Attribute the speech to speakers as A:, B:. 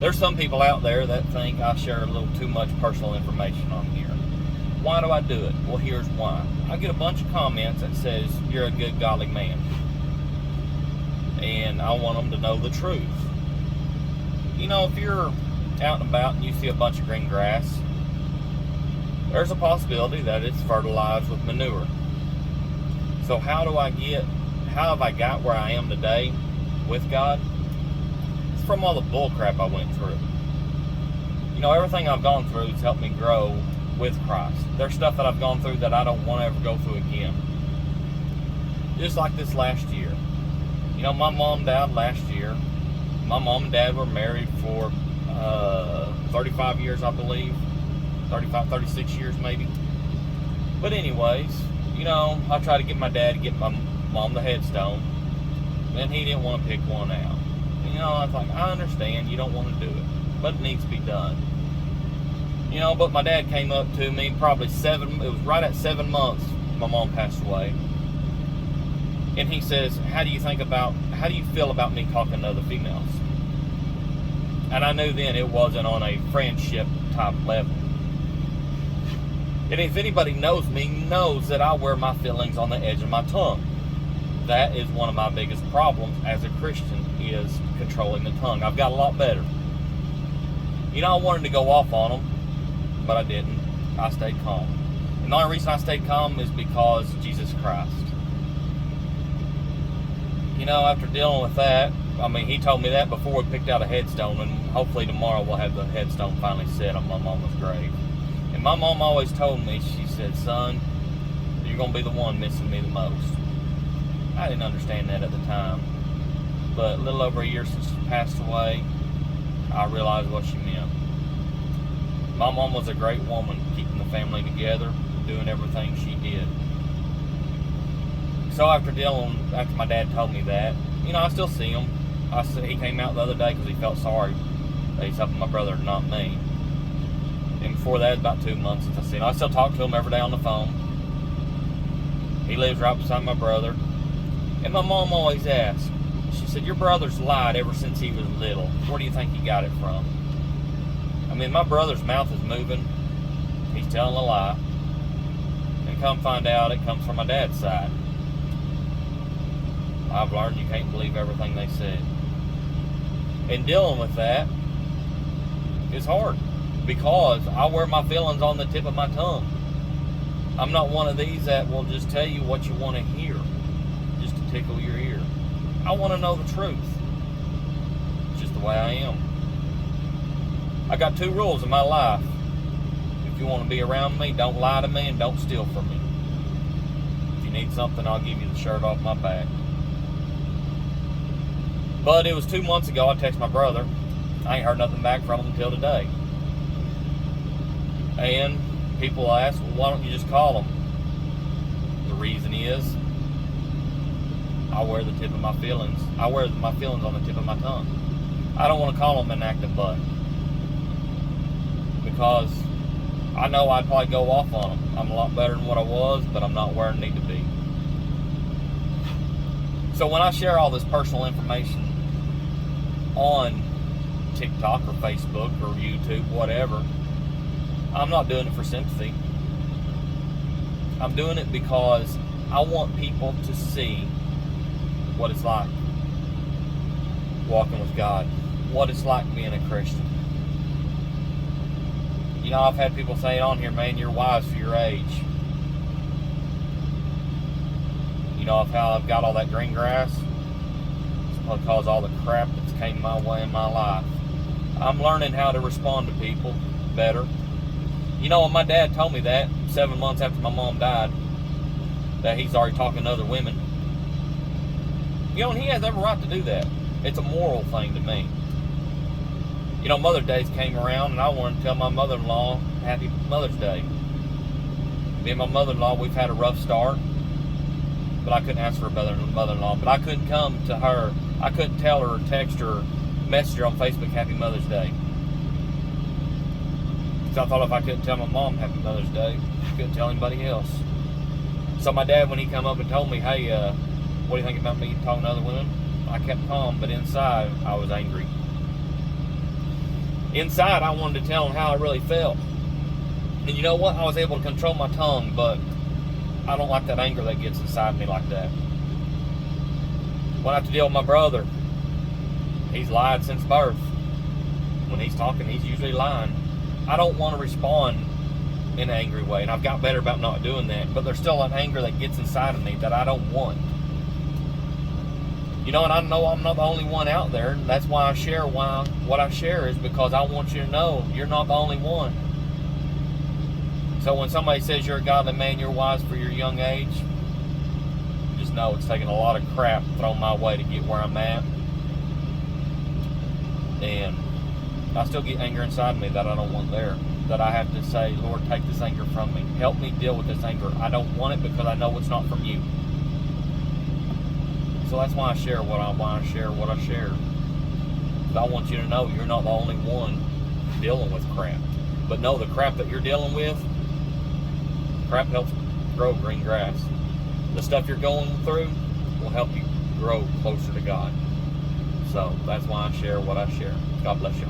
A: There's some people out there that think I share a little too much personal information on here. Why do I do it? Well, here's why. I get a bunch of comments that says, you're a good, godly man. And I want them to know the truth. If you're out and about and you see a bunch of green grass, there's a possibility that it's fertilized with manure. So how have I got where I am today with God? It's from all the bull crap I went through. Everything I've gone through has helped me grow with Christ. There's stuff that I've gone through that I don't want to ever go through again. Just like this last year. My mom died last year. My mom and dad were married for 35 years, I believe. 36 years maybe. But anyways, I tried to get my dad to get my mom the headstone. And he didn't want to pick one out. I was like, I understand you don't want to do it, but it needs to be done. But my dad came up to me it was right at 7 months my mom passed away. And he says, how do you feel about me talking to other females? And I knew then it wasn't on a friendship type level. And if anybody knows me, knows that I wear my feelings on the edge of my tongue. That is one of my biggest problems as a Christian, is controlling the tongue. I've got a lot better. I wanted to go off on them, but I didn't. I stayed calm. And the only reason I stayed calm is because of Jesus Christ. After dealing with that, he told me that before we picked out a headstone, and hopefully tomorrow we'll have the headstone finally set on my mama's grave. And my mom always told me, she said, son, you're going to be the one missing me the most. I didn't understand that at the time. But a little over a year since she passed away, I realized what she meant. My mom was a great woman, keeping the family together, doing everything she did. So after my dad told me that, I still see him. He came out the other day because he felt sorry that he's helping my brother, not me. And before that, about 2 months since I seen him. I still talk to him every day on the phone. He lives right beside my brother. And my mom always asks, she said, your brother's lied ever since he was little. Where do you think he got it from? My brother's mouth is moving. He's telling a lie. And come find out, it comes from my dad's side. I've learned you can't believe everything they said. And dealing with that is hard, because I wear my feelings on the tip of my tongue. I'm not one of these that will just tell you what you want to hear, just to tickle your ear. I want to know the truth. It's just the way I am. I got 2 rules in my life. If you want to be around me, don't lie to me and don't steal from me. If you need something, I'll give you the shirt off my back. But it was 2 months ago, I texted my brother. I ain't heard nothing back from him until today. And people ask, well, why don't you just call him? The reason is, I wear the tip of my feelings. I wear my feelings on the tip of my tongue. I don't want to call him an active butt, because I know I'd probably go off on him. I'm a lot better than what I was, but I'm not where I need to be. So when I share all this personal information on TikTok or Facebook or YouTube, whatever, I'm not doing it for sympathy. I'm doing it because I want people to see what it's like walking with God, what it's like being a Christian. I've had people say on here, man, you're wise for your age. Of how I've got all that green grass. It's because all the crap that's came my way in my life. I'm learning how to respond to people better. When my dad told me that 7 months after my mom died, that he's already talking to other women. And he has every right to do that. It's a moral thing to me. Mother's Day came around, and I wanted to tell my mother-in-law Happy Mother's Day. Me and my mother-in-law, we've had a rough start. But I couldn't ask for a mother-in-law. But I couldn't come to her. I couldn't tell her or text her, message her on Facebook, Happy Mother's Day. Because I thought if I couldn't tell my mom Happy Mother's Day, I couldn't tell anybody else. So my dad, when he come up and told me, hey, what do you think about me talking to other women? I kept calm, but inside I was angry. inside, I wanted to tell him how I really felt. And you know what? I was able to control my tongue, but I don't like that anger that gets inside me like that. When I have to deal with my brother, he's lied since birth. When he's talking, he's usually lying. I don't want to respond in an angry way, and I've got better about not doing that, but there's still an anger that gets inside of me that I don't want. You know, and I know I'm not the only one out there, and that's why I share what I share is because I want you to know you're not the only one. So when somebody says you're a godly man, you're wise for your young age, just know it's taking a lot of crap thrown my way to get where I'm at. And I still get anger inside of me that I don't want there. That I have to say, Lord, take this anger from me. Help me deal with this anger. I don't want it because I know it's not from you. So that's why I share what I share. Because I want you to know you're not the only one dealing with crap. But know the crap that you're dealing with, crap helps grow green grass. The stuff you're going through will help you grow closer to God. So that's why I share what I share. God bless y'all.